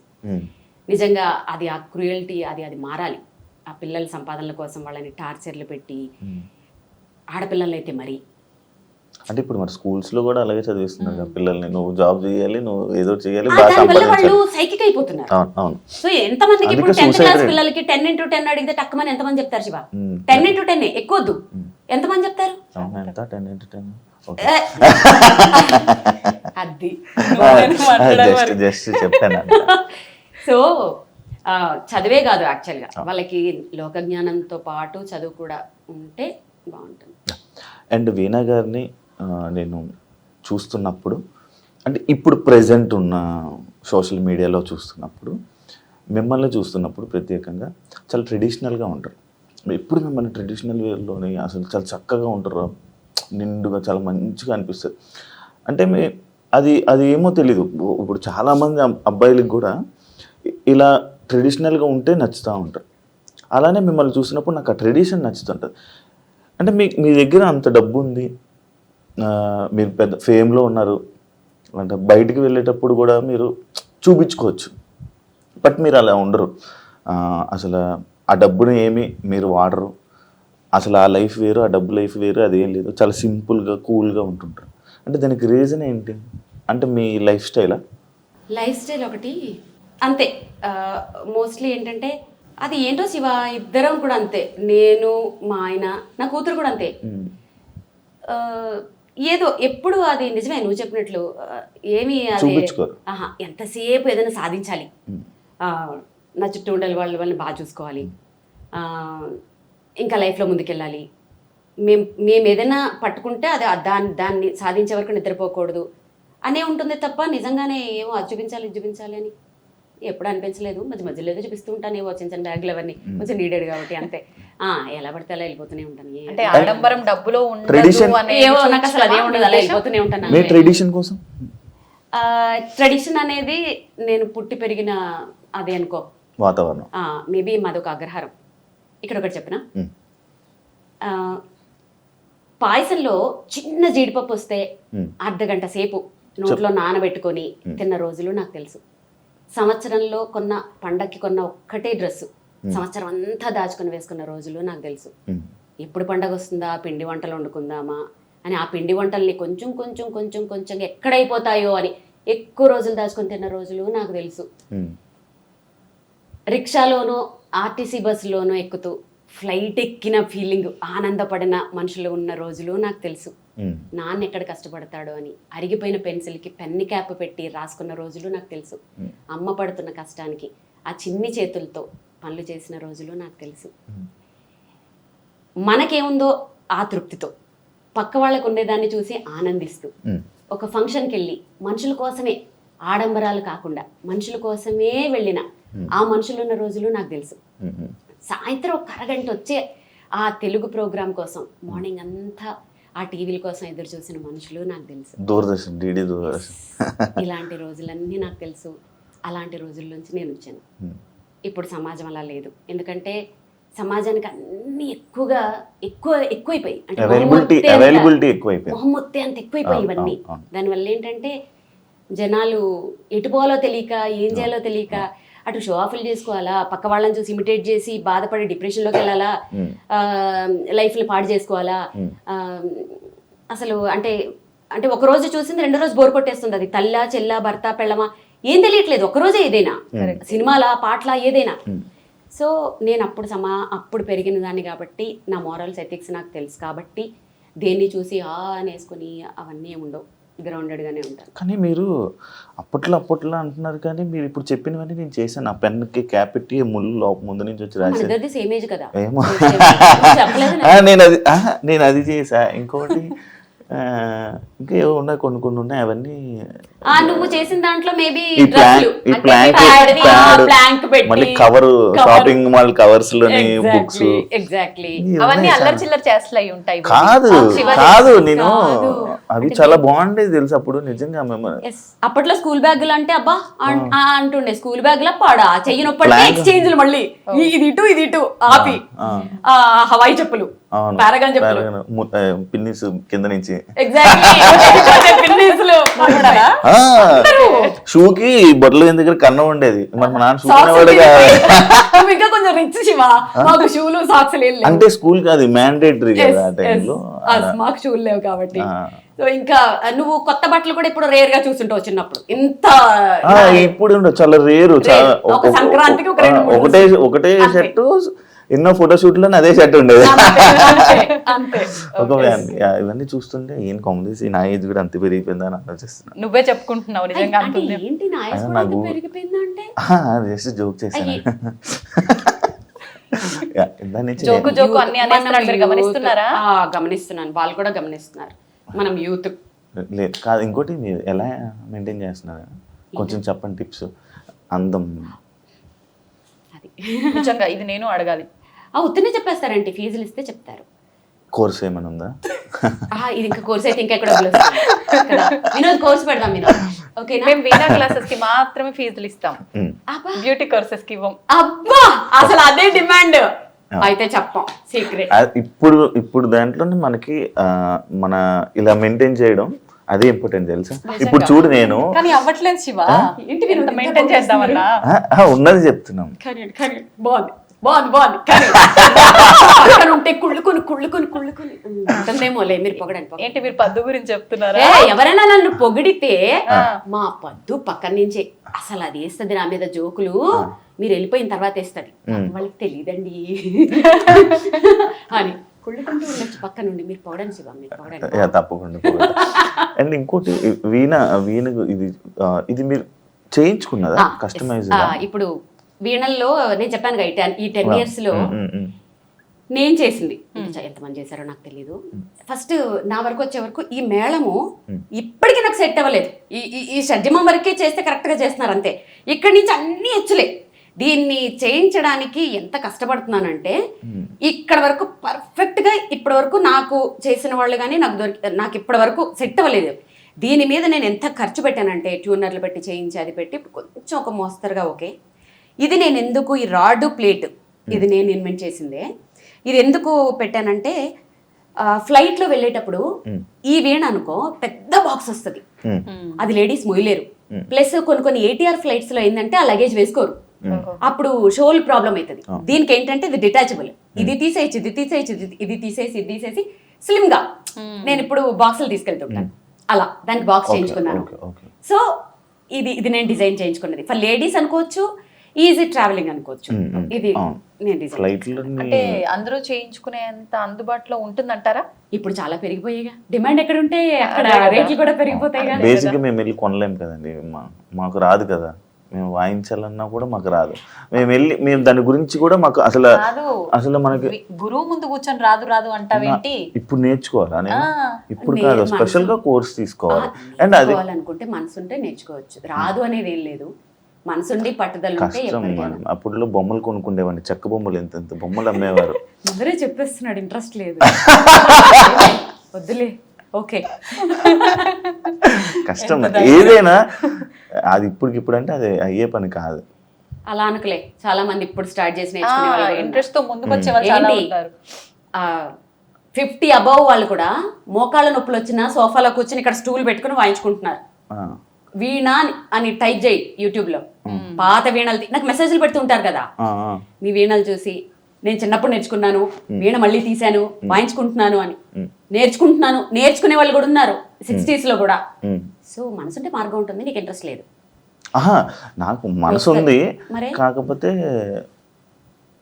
నిజంగా అది ఆ క్రూయల్టీ అది మారాలి. ఆ పిల్లల సంపాదనల కోసం వాళ్ళని టార్చర్లు పెట్టి, ఆడపిల్లలు అయితే మరి అంటే ఇప్పుడు మరి స్కూల్స్ లో కూడా అలాగే చదివిస్తున్నారు కదా పిల్లల్ని, నువ్వు జాబ్ చేయాలి, నువ్వు ఏదో చేయాలి, బాగా దానివల్ల వాళ్ళు సంపాదించాలి. సైకిక్ అయిపోతున్నారు. అవును అవును. సో ఎంతమందికి ఇప్పుడు అందుకే 10th suicide క్లాస్ rate. పిల్లలకి 10x10 అడిగితే టక్కుమని ఎంతమంది చెప్తారు శివ? 10x10 ఎక్కువద్దు, ఎంతమంది చెప్తారు? అవునా, ఎంత 10x10? అది జస్ట్ చెప్పాను. సో చదివే కాదు యాక్చువల్గా వాళ్ళకి లోక జ్ఞానంతో పాటు చదువు కూడా ఉంటే బాగుంటుంది. అండ్ వీణా గారిని నేను చూస్తున్నప్పుడు, అంటే ఇప్పుడు ప్రెజెంట్ ఉన్న సోషల్ మీడియాలో చూస్తున్నప్పుడు, మిమ్మల్ని చూస్తున్నప్పుడు ప్రత్యేకంగా చాలా ట్రెడిషనల్గా ఉంటారు. ఎప్పుడు మిమ్మల్ని ట్రెడిషనల్ వేలోని అసలు చాలా చక్కగా ఉంటారు, నిండుగా చాలా మంచిగా అనిపిస్తుంది. అంటే అది ఏమో తెలీదు. ఇప్పుడు చాలామంది అబ్బాయిలకు కూడా ఇలా ట్రెడిషనల్గా ఉంటే నచ్చుతూ ఉంటారు. అలానే మిమ్మల్ని చూసినప్పుడు నాకు ఆ ట్రెడిషన్ నచ్చుతుంటుంది. అంటే మీ దగ్గర అంత డబ్బు ఉంది, మీరు పెద్ద ఫేమ్లో ఉన్నారు, అంటే బయటికి వెళ్ళేటప్పుడు కూడా మీరు చూపించుకోవచ్చు. బట్ మీరు అలా ఉండరు. అసలు ఆ డబ్బుని ఏమి మీరు వాడరు. అసలు ఆ లైఫ్ వేరు, ఆ డబ్బు లైఫ్ వేరు, అదేం లేదు. చాలా సింపుల్గా కూల్గా ఉంటుంటారు. అంటే దానికి రీజన్ ఏంటి? అంటే మీ లైఫ్ స్టైలా? లైఫ్ స్టైల్ ఒకటి అంతే. మోస్ట్లీ ఏంటంటే అది ఏంటో శివ, ఇద్దరం కూడా అంతే. నేను, మా ఆయన, నా కూతురు కూడా అంతే. ఏదో ఎప్పుడు అది నిజమే నువ్వు చెప్పినట్లు ఏమి అది ఎంతసేపు ఏదైనా సాధించాలి, నా చుట్టూ ఉండాలి, వాళ్ళని బాగా చూసుకోవాలి, ఇంకా లైఫ్లో ముందుకెళ్ళాలి, మేము ఏదైనా పట్టుకుంటే అది దాన్ని సాధించే వరకు నిద్రపోకూడదు అనే ఉంటుంది తప్ప నిజంగానే ఏమో అది చూపించాలి అని ఎప్పుడు అనిపించలేదు. మధ్యలో ఏదో చూపిస్తూ ఉంటాను, ఏవో చిన్న చిన్న బ్యాగులు అవన్నీ కొంచెం నీడెడ్ కాబట్టి అంతే. ఎలా పడితే అలా వెళ్ళిపోతూనే ఉంటాను. అంటే ఆడంబరం డబ్బులో ఏవో నాకు అసలు అదే ఉండదు, అలా వెళ్ళిపోతూనే ఉంటాను. ట్రెడిషన్ అనేది నేను పుట్టి పెరిగిన అదే అనుకో వాతావరణం. మేబీ మాదొక అగ్రహారం. ఇక్కడ ఒకటి చెప్పనా, పాయసంలో చిన్న జీడిపప్పు వస్తే అర్ధగంట సేపు నోట్లో నానబెట్టుకొని తిన్న రోజులు నాకు తెలుసు. సంవత్సరంలో కొన్న పండక్కి కొన్న ఒక్కటే డ్రెస్సు సంవత్సరం అంతా దాచుకొని వేసుకున్న రోజులు నాకు తెలుసు. ఎప్పుడు పండగ వస్తుందా, పిండి వంటలు వండుకుందామా అని ఆ పిండి వంటల్ని కొంచెం కొంచెం కొంచెం కొంచెం ఎక్కడైపోతాయో అని ఎక్కువ రోజులు దాచుకొని తిన్న రోజులు నాకు తెలుసు. రిక్షాలోనో ఆర్టీసీ బస్సులోనో ఎక్కుతూ ఫ్లైట్ ఎక్కిన ఫీలింగ్ ఆనందపడిన మనుషులు ఉన్న రోజులు నాకు తెలుసు. నాన్న ఎక్కడ కష్టపడతాడో అని అరిగిపోయిన పెన్సిల్కి పెన్ని క్యాప్ పెట్టి రాసుకున్న రోజులు నాకు తెలుసు. అమ్మ పడుతున్న కష్టానికి ఆ చిన్ని చేతులతో పనులు చేసిన రోజులు నాకు తెలుసు. మనకేముందో ఆ తృప్తితో పక్క వాళ్ళకు ఉండేదాన్ని చూసి ఆనందిస్తూ ఒక ఫంక్షన్కి వెళ్ళి మనుషుల కోసమే, ఆడంబరాలు కాకుండా మనుషుల కోసమే వెళ్ళిన ఆ మనుషులు ఉన్న రోజులు నాకు తెలుసు. సాయంత్రం ఒక అరగంట వచ్చే ఆ తెలుగు ప్రోగ్రాం కోసం మార్నింగ్ అంతా ఆ టీవీల కోసం ఎదురు చూసిన మనుషులు నాకు తెలుసు. దూరదర్శన్, డిడి దూరదర్శన్, ఇలాంటి రోజులన్నీ నాకు తెలుసు. అలాంటి రోజుల నుంచి నేను వచ్చాను. ఇప్పుడు సమాజం అలా లేదు. ఎందుకంటే సమాజానికి అన్ని ఎక్కువైపోయి, అంటే మొహమ్మొత్తే అంత ఎక్కువైపోయి ఇవన్నీ. దానివల్ల ఏంటంటే జనాలు ఎటు పోవాలో తెలియక, ఏం చేయాలో తెలియక అటు షో ఆఫ్లు చేసుకోవాలా, పక్క వాళ్ళని చూసి ఇమిటేట్ చేసి బాధపడి డిప్రెషన్లోకి వెళ్ళాలా, లైఫ్ని పాడు చేసుకోవాలా. అసలు అంటే అంటే ఒక రోజు చూసింది రెండో రోజు బోర్ కొట్టేస్తుంది. అది తల్లా, చెల్లా, భర్త, పెళ్ళమా ఏం తెలియట్లేదు. ఒకరోజే ఏదైనా సినిమాలా, పాటలా, ఏదైనా. సో నేను అప్పుడు పెరిగిన దాన్ని కాబట్టి నా మోరల్స్, ఎథిక్స్ నాకు తెలుసు కాబట్టి దేన్ని చూసి అనేసుకుని అవన్నీ ఉండవు, గ్రౌండెడ్గానే ఉంటారు. కానీ మీరు అప్పట్లో అంటున్నారు, కానీ మీరు ఇప్పుడు చెప్పినవన్నీ నేను చేశాను. ఆ పెన్కి క్యాప్ పెట్టి ముళ్ళు ముందు నుంచి వచ్చి రాశాను. సేమ్ ఏజ్ కదా. ఏమో నేను అది చేసా. ఇంకొకటి ఇంకా ఏవో ఉన్నాయి, కొన్ని ఉన్నాయి. అవన్నీ నువ్వు చేసిన దాంట్లో మేబీ మళ్ళీ కవర్, షాపింగ్ మాల్ కవర్స్ లోని బుక్స్, ఎగ్జాక్ట్లీ అవన్నీ అల్లరి చిల్లర చేష్టలు అయి ఉంటాయి. కాదు నేను అవి చాలా బాగుండేది తెలుసు అప్పుడు నిజంగా. మేము అప్పట్లో స్కూల్ బ్యాగులు అంటే అబ్బా అంటుండే, స్కూల్ బ్యాగ్ లా పాడా చెయ్యి నొప్పి ఎక్స్చేంజ్లు, మళ్ళీ ఇది ఇటు ఆపి హవాయి చెప్పులు అవును పారాగాన్ చెప్పులు. పిన్నిస్ కింద నుంచి షూకి బొట్టలు దగ్గర కన్నం ఉండేది, మరి మా నాన్న షూ కొనేవాడుగా. ఇంకా కొంచెం రిచ్ శివ, మాకు షూలు సాక్స్ లేవు. అంటే స్కూల్ కాదు మ్యాండేటరీ కదా ఆ టైంలో. మాకు షూలు లేవు కాబట్టి. సో ఇంకా నువ్వు కొత్త బట్టలు కూడా ఇప్పుడు రేర్ గా చూస్తుంటావు. చిన్నప్పుడు ఇంత ఇప్పుడు చాలా రేరు. ఒక సంక్రాంతికి ఒక 2-3 ఒకటే షర్టు, ఎన్నో ఫోటోషూట్లో అదే షర్ట్ ఉండేది. అంతే. ఒక ఇవన్నీ చూస్తుంటే ఏం కామెడీ, నా ఏజ్ కూడా అంత పెరిగిపోయిందా అని ఆలోచిస్తున్నా. నువ్వే చెప్పుకుంటున్నావు నిజంగా అంటే ఏంటి నా ఏజ్ కూడా అంత పెరిగిపోయిందా అంటే జస్ట్ జోక్ చేశాను. జోకు అన్ని అనేస్తున్నారు, మీరు గమనిస్తున్నారా? గమనిస్తున్నాను, వాళ్ళు కూడా గమనిస్తున్నారు. మనం యూత్ లేదు కాదు. ఇంకోటి మీరు ఎలా మెయింటైన్ చేస్తున్నారు కొంచెం చెప్పండి టిప్స్. అందం అది నిజంగా ఇది నేను అడగాలి. ఉత్తనే చెప్పేస్తారంటే ఫీజులు ఇస్తే చెప్తారు. కోర్స్ ఏమైనా ఉందా? ఇది ఇంకా కోర్స్ అయితే ఇంకా ఎక్కడ వినోద్ కోర్స్ పెడదాం మీరు. ఓకేనా? మేము వీణా క్లాసెస్ కి మాత్రమే ఫీజులు ఇస్తాం, బ్యూటీ కోర్సెస్ కి ఇవ్వం. అబ్బా అసలు అదే డిమాండ్. అయితే చెప్పాం సీక్రెట్. ఇప్పుడు దాంట్లోనే మనకి మన ఇలా మెయింటైన్ చేయడం అదే ఇంపార్టెంట్ తెలుసా. ఇప్పుడు చూడు నేను కానీ అవ్వట్లేదు శివ, ఇంటి మెయింటైన్ చేద్దామన్నా ఉన్నది చెప్తున్నాం. బాగుంది బాగుంది బాగుంది. ఉంటే కుళ్ళుకొని ఉంటుందేమోలే. మీరు పొగడండి. ఏంటి మీరు పద్దు గురించి చెప్తున్నారా? ఎవరైనా నన్ను పొగిడితే మా పద్దు పక్కన నుంచి అసలు అది వేస్తుంది నా మీద జోకులు, మీరు వెళ్ళిపోయిన తర్వాత వేస్తుంది, వాళ్ళకి తెలియదండి అని కుళ్ళుకుంటూ ఉండొచ్చు పక్క నుండి. మీరు పొగడండి శివ, మీరు పొగడండి. తప్పకుండా. అండ్ ఇంకోటి వీణ ఇది మీరు చేయించుకున్నదా కస్టమైజ్? ఇప్పుడు వీణల్లో నేను చెప్పాను ఈ 10 years లో నేను చేసింది ఎంతమంది చేశారో నాకు తెలీదు. ఫస్ట్ నా వరకు వచ్చే వరకు ఈ మేళము ఇప్పటికీ నాకు సెట్ అవ్వలేదు. ఈ షడ్జమం వరకే చేస్తే కరెక్ట్ గా చేస్తున్నారు అంతే. ఇక్కడి నుంచి అన్ని హెచ్చులే. దీన్ని చేయించడానికి ఎంత కష్టపడుతున్నానంటే ఇక్కడ వరకు పర్ఫెక్ట్ గా ఇప్పటి వరకు నాకు చేసిన వాళ్ళు కానీ నాకు ఇప్పటి వరకు సెట్ అవ్వలేదు. దీని మీద నేను ఎంత ఖర్చు పెట్టానంటే ట్యూనర్లు పెట్టి చేయించి అది పెట్టి కొంచెం ఒక మోస్తరుగా ఓకే. ఇది నేను ఎందుకు ఈ రాడ్ ప్లేట్ ఇది నేను ఇన్వెంట్ చేసిందే. ఇది ఎందుకు పెట్టానంటే ఫ్లైట్లో వెళ్ళేటప్పుడు ఈ వీణ అనుకో పెద్ద బాక్స్ వస్తుంది, అది లేడీస్ మొయ్యలేరు. ప్లస్ కొన్ని ATR ఫ్లైట్స్ లో ఏంటంటే ఆ లగేజ్ వేసుకోరు, అప్పుడు షోల్ ప్రాబ్లం అవుతుంది. దీనికి ఏంటంటే ఇది డిటాచబుల్, ఇది తీసేయచ్చు ఇది తీసేసి స్లిమ్ గా నేను ఇప్పుడు బాక్సులు తీసుకెళ్తుంటాను. అలా దానికి బాక్స్ చేయించుకున్నాను. సో ఇది నేను డిజైన్ చేయించుకున్నది. ఫర్ లేడీస్ అనుకోవచ్చు, ఈజీ ట్రావెలింగ్ అనుకోవచ్చు. ఇది నేను డిజైన్ అంటే అందరూ చేయించుకునేంత అందుబాటులో ఉంటుందంటారా? ఇప్పుడు చాలా పెరిగిపోయాయిగా, డిమాండ్ ఎక్కడ ఉంటే అక్కడ రేట్లు కూడా పెరిగిపోతాయి. బేసిక్ గా మేము వెళ్ళి కొనలేము కదండి, మాకు రాదు కదా. మేము వాయించాలన్నా కూడా మాకు రాదు. మేము దాని గురించి కూడా మాకు అసలు మనకి గురువు ముందు కూర్చొని రాదు అంటావేంటి? ఇప్పుడు నేర్చుకోవాలా నేను? ఇప్పుడు కాదు, స్పెషల్ గా కోర్స్ తీసుకోవాలి. అండ్ అది అనుకుంటే మనసు ఉంటే నేర్చుకోవచ్చు, రాదు అనేది ఏం లేదు. మనసుండి పట్టుదల ఉంటే మేడం. అప్పుడులో బొమ్మలు కొనుక్కుండేవాడిని, చెక్క బొమ్మలు ఎంత బొమ్మలు అమ్మేవారు. అందరే చెప్పేస్తున్నాడు ఇంట్రెస్ట్ లేదు వద్దులే. ఓకే కష్టం ఏదైనా, అది ఇప్పుడు అంటే అది అయ్యే పని కాదు. అలా అనుకులే, చాలా మంది ఇప్పుడు స్టార్ట్ చేసి ఇంట్రెస్ట్ తో ముందుకు వచ్చే వాళ్ళు చాలా ఉంటారు. 50 above వాళ్ళు కూడా మోకాళ్ళ నొప్పులు వచ్చినా సోఫాలో కూర్చొని ఇక్కడ స్టూల్ పెట్టుకుని వాయించుకుంటున్నారు. వీణ అని టైప్ చేయి యూట్యూబ్ లో, పాత వీణలు నాకు మెసేజ్లు పెడుతుంటారు కదా, మీ వీణలు చూసి నేను చిన్నప్పుడు నేర్చుకున్నాను, వీణ మళ్ళీ తీశాను, వాయించుకుంటున్నాను అని. నేర్చుకునే వాళ్ళు కూడా ఉన్నారు 60s లో కూడా. సో మనసుంటే మార్గం ఉంటుంది, నీకు ఇంట్రెస్ట్ లేదు. నాకు మనసు ఉంది, కాకపోతే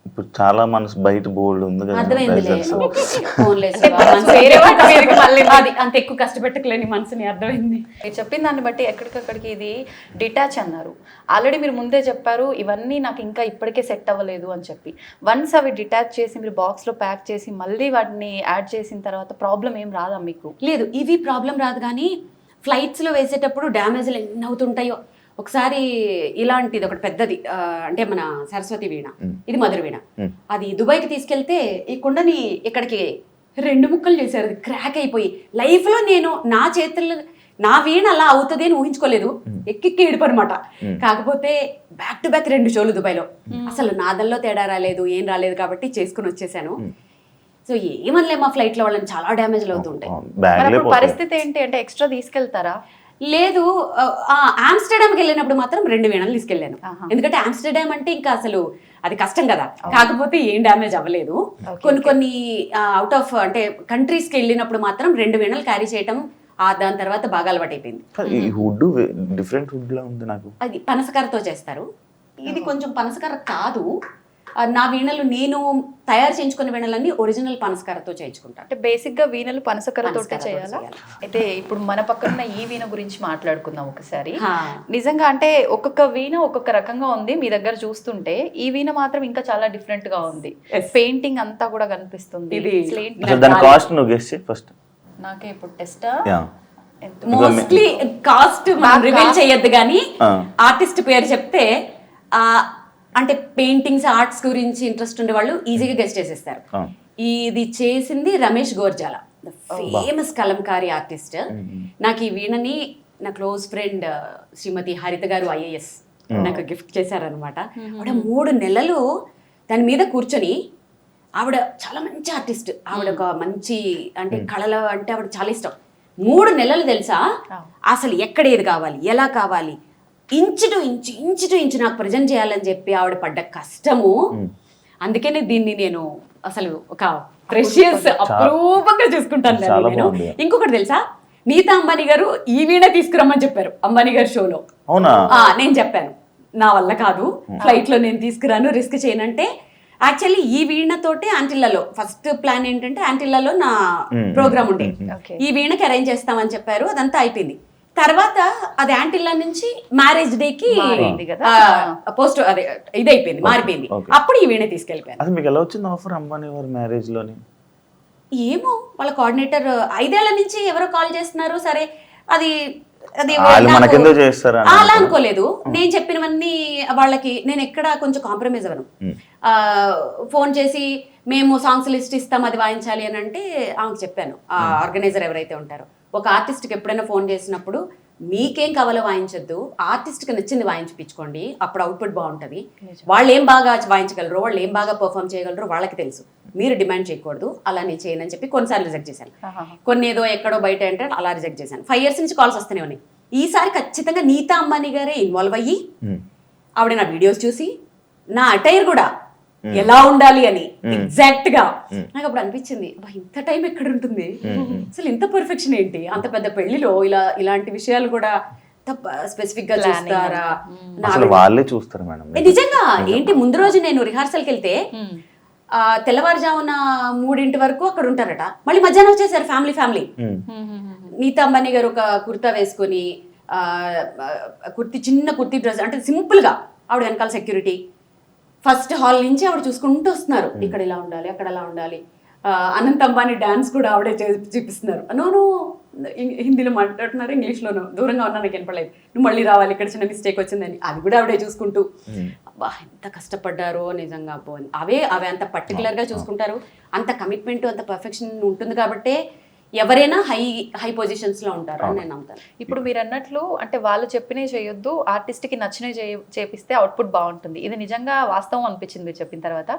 ఇప్పుడు చాలా మనసు బయట బోల్డ్ ఉంది కదా. అంత ఎక్కువ కష్టపెట్టకలేని మనసుని అర్థమైంది. మీరు చెప్పిన దాన్ని బట్టి ఎక్కడికక్కడికి ఇది డిటాచ్ అన్నారు. ఆల్రెడీ మీరు ముందే చెప్పారు ఇవన్నీ నాకు ఇంకా ఇప్పటికే సెట్ అవ్వలేదు అని చెప్పి. వన్స్ అవి డిటాచ్ చేసి మీరు బాక్స్లో ప్యాక్ చేసి మళ్ళీ వాటిని యాడ్ చేసిన తర్వాత ప్రాబ్లం ఏం రాదా మీకు? లేదు, ఇవి ప్రాబ్లం రాదు. కానీ ఫ్లైట్స్లో వేసేటప్పుడు డ్యామేజ్లు ఎన్ని అవుతుంటాయో. ఒకసారి ఇలాంటిది ఒకటి పెద్దది, అంటే మన సరస్వతి వీణ, ఇది మధుర వీణ, అది దుబాయ్కి తీసుకెళ్తే ఈ కుండని ఇక్కడికి 2 ముక్కలు చేశారు, అది క్రాక్ అయిపోయి. లైఫ్లో నేను నా చేతుల్లో నా వీణ అలా అవుతుంది అని ఊహించుకోలేదు. ఎక్కి ఏడుపనమాట. కాకపోతే బ్యాక్ టు బ్యాక్ 2 షోలు దుబాయ్లో. అసలు నాదల్లో తేడా రాలేదు, ఏం రాలేదు కాబట్టి చేసుకుని వచ్చేసాను. సో ఏమనలే మా ఫ్లైట్లో వాళ్ళని చాలా డ్యామేజ్లు అవుతుంటాయి. మరి బ్యాగ్లే అప్పుడు పోతాయి. పరిస్థితి ఏంటి అంటే ఎక్స్ట్రా తీసుకెళ్తారా? లేదు, ఆమ్స్టర్డామ్కి వెళ్ళినప్పుడు మాత్రం 2 వీణలు తీసుకెళ్ళాను. ఆహా. ఎందుకంటే ఆమ్స్టర్డామ్ అంటే ఇంకా అసలు అది కష్టం కదా. కాకపోతే ఏం డ్యామేజ్ అవ్వలేదు. కొన్ని అవుట్ ఆఫ్ అంటే కంట్రీస్కి వెళ్ళినప్పుడు మాత్రం 2 వీణలు క్యారీ చేయటం దాని తర్వాత బాగా అలవాటు అయిపోయింది. ఈ వుడ్ డిఫరెంట్ వుడ్ లా ఉంది నాకు. అది పనసకర్రతో చేస్తారు. ఇది కొంచెం పనసకర్ర కాదు. నా వీణలు నేను తయారు చేయించుకున్న వీణలన్నీ ఒరిజినల్ పనసకర్రతో చేయించుకుంటాను. అంటే బేసిక్ గా వీణలు పనసకర్రతోటే పనసకర్రతో చేయాలా? చేయాలి. అయితే ఇప్పుడు మన పక్కన ఈ వీణ గురించి మాట్లాడుకుందాం ఒకసారి. హా. నిజంగా అంటే ఒక్కొక్క వీణ ఒక్కొక్క రకంగా ఉంది. మీ దగ్గర చూస్తుంటే ఈ వీణ మాత్రం ఇంకా చాలా డిఫరెంట్ గా ఉంది. Yes. పెయింటింగ్ అంతా కూడా కనిపిస్తుంది. ఇది స్లేట్ అసలు దాని కాస్ట్ నువ్వు గెస్ చేయి ఫస్ట్. నాకే ఇప్పుడు టెస్ట్ మోస్ట్లీ కాస్ట్ మనం రివీల్ చేయొద్దు కానీ ఆ. ఆర్టిస్ట్ పేరు చెప్తే అంటే పెయింటింగ్స్ ఆర్ట్స్ గురించి ఇంట్రెస్ట్ ఉండే వాళ్ళు ఈజీగా గెస్ట్ చేసేస్తారు. ఇది చేసింది రమేష్ గోర్జాల, ఫేమస్ కలంకారీ ఆర్టిస్ట్. నాకు ఈ వీణని నా క్లోజ్ ఫ్రెండ్ శ్రీమతి హరిత గారు IAS నాకు గిఫ్ట్ చేశారనమాట. ఆవిడ 3 నెలలు దాని మీద కూర్చొని, ఆవిడ చాలా మంచి ఆర్టిస్ట్, ఆవిడ ఒక మంచి అంటే కళలు అంటే ఆవిడ చాలా ఇష్టం. 3 నెలలు తెలుసా అసలు ఎక్కడ ఏది కావాలి ఎలా కావాలి ఇంచు టు ఇంచు నాకు ప్రజెంట్ చేయాలని చెప్పి ఆవిడ పడ్డ కష్టము. అందుకనే దీన్ని నేను అసలు ఒక ప్రెషియస్ అప్రూపంగా చూసుకుంటాను చాలా నేను. బాగుంది. ఇంకొకటి తెలుసా, నీతా అంబానీ గారు ఈ వీణ తీసుకురమ్మని చెప్పారు అంబానీ గారి షోలో. అవునా? నేను చెప్పాను నా వల్ల కాదు, ఫ్లైట్ లో నేను తీసుకురాను, రిస్క్ చేయనంటే. యాక్చువల్లీ ఈ వీణతోటి ఆంటిల్లలో ఫస్ట్ ప్లాన్ ఏంటంటే ఆంటిల్లలో నా ప్రోగ్రామ్ ఉండే, ఈ వీణకి అరేంజ్ చేస్తామని చెప్పారు. అదంతా అయిపోయింది. తర్వాత అది యాంటిల్లా నుంచి మ్యారేజ్ డేకి పోస్ట్ అదే ఇది అయిపోయింది, మారిపోయింది. అప్పుడు ఈ వీణ తీసుకెళ్ళిపోయాను. అది మీకు ఎలా వచ్చింది ఆఫర్ అంబానీ వారి మ్యారేజ్ లోని? ఏమో వాళ్ళ కోఆర్డినేటర్ 5 ఏళ్ల నుంచి ఎవరో కాల్ చేస్తున్నారు. సరే అది అది మనకెందుకు చేస్తారా అలా అనుకోలేదు. నేను చెప్పినవన్నీ వాళ్ళకి నేను ఎక్కడ కొంచెం కాంప్రమైజ్ అవ్వను. ఫోన్ చేసి మేము సాంగ్స్ లిస్ట్ ఇస్తాం అది వాయించాలి అని అంటే ఆమెకు చెప్పాను. ఆ ఆర్గనైజర్ ఎవరైతే ఉంటారో, ఒక ఆర్టిస్ట్కి ఎప్పుడైనా ఫోన్ చేసినప్పుడు మీకేం కావాలో వాయించొద్దు, ఆర్టిస్ట్కి నచ్చింది వాయించిపించుకోండి, అప్పుడు అవుట్పుట్ బాగుంటుంది. వాళ్ళు ఏం బాగా వాయించగలరు, వాళ్ళు ఏం బాగా పర్ఫామ్ చేయగలరు వాళ్ళకి తెలుసు, మీరు డిమాండ్ చేయకూడదు. అలా నేను చేయనని చెప్పి కొన్నిసార్లు రిజెక్ట్ చేశాను. కొన్ని ఏదో ఎక్కడో బయట అంటే అలా రిజెక్ట్ చేశాను. 5 years నుంచి కాల్స్ వస్తూనే ఉన్నాయి. ఈసారి ఖచ్చితంగా నీతా అంబానీ గారే ఇన్వాల్వ్ అయ్యి ఆవిడ నా వీడియోస్ చూసి నా అటైర్ కూడా ఎలా ఉండాలి అని ఎగ్జాక్ట్ గా నాకు అప్పుడు అనిపించింది, ఇంత టైం ఎక్కడ ఉంటుంది, అసలు ఇంత పర్ఫెక్షన్ ఏంటి, అంత పెద్ద పెళ్లిలో ఇలాంటి విషయాలు కూడా స్పెసిఫిక్ గా చూస్తారా? వాళ్ళే చూస్తారు మేడం. నిజంగా ఏంటి, ముందు రోజు నేను రిహార్సల్కి వెళ్తే తెల్లవారుజామున 3 వరకు అక్కడ ఉంటారట. మళ్ళీ మధ్యాహ్నం వచ్చేసారు ఫ్యామిలీ. నీతా అంబానీ గారు ఒక కుర్తా వేసుకొని చిన్న కుర్తీ డ్రెస్ అంటే సింపుల్ గా, ఆవిడ వెనకాల సెక్యూరిటీ, ఫస్ట్ హాల్ నుంచి ఆవిడ చూసుకుంటూ వస్తున్నారు, ఇక్కడ ఇలా ఉండాలి అక్కడ అలా ఉండాలి. అనంత్ అంబానీ డాన్స్ కూడా ఆవిడే చూపిస్తున్నారు. నోను హిందీలో మాట్లాడుతున్నారు, ఇంగ్లీష్లోనూ దూరంగా ఉన్నా నాకు వినపడలేదు. నువ్వు మళ్ళీ రావాలి, ఇక్కడ చిన్న మిస్టేక్ వచ్చిందని అది కూడా ఆవిడే చూసుకుంటూ. అబ్బా ఎంత కష్టపడ్డారో నిజంగా. అవే అంత పర్టికులర్గా చూసుకుంటారు, అంత కమిట్మెంట్ అంత పర్ఫెక్షన్ ఉంటుంది కాబట్టే ఎవరైనా హై పొజిషన్స్ లో ఉంటారు అని నేను నమ్ముతాను. ఇప్పుడు మీరు అన్నట్లు అంటే వాళ్ళు చెప్పినవి చేయొద్దు, ఆర్టిస్ట్కి నచ్చినవి చేపిస్తే అవుట్పుట్ బాగుంటుంది. ఇది నిజంగా వాస్తవం అనిపించింది మీరు చెప్పిన తర్వాత.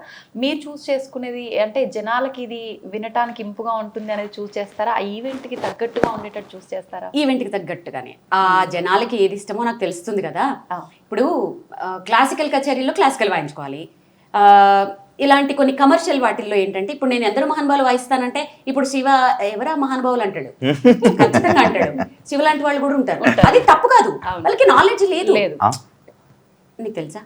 మీరు చూస్ చేసుకునేది అంటే జనాలకి ఇది వినటానికి ఇంపుగా ఉంటుంది అనేది చూస్ చేస్తారా, ఆ ఈవెంట్కి తగ్గట్టుగా ఉండేటట్టు చూస్ చేస్తారా? ఈవెంట్కి తగ్గట్టుగానే. ఆ జనాలకి ఏది ఇష్టమో నాకు తెలుస్తుంది కదా. ఇప్పుడు క్లాసికల్ కచేరీలో క్లాసికల్ వాయించుకోవాలి. ఇలాంటి కొన్ని కమర్షియల్ వాటిల్లో ఏంటంటే, ఇప్పుడు నేను ఎందరో మహానుభావులు వాయిస్తానంటే ఇప్పుడు శివ ఎవరా మహానుభావులు అంటాడు, ఖచ్చితంగా అంటాడు. శివ లాంటి వాళ్ళు కూడా ఉంటారు, అది తప్పు కాదు, వాళ్ళకి నాలెడ్జ్ లేదు. నీకు తెలుసా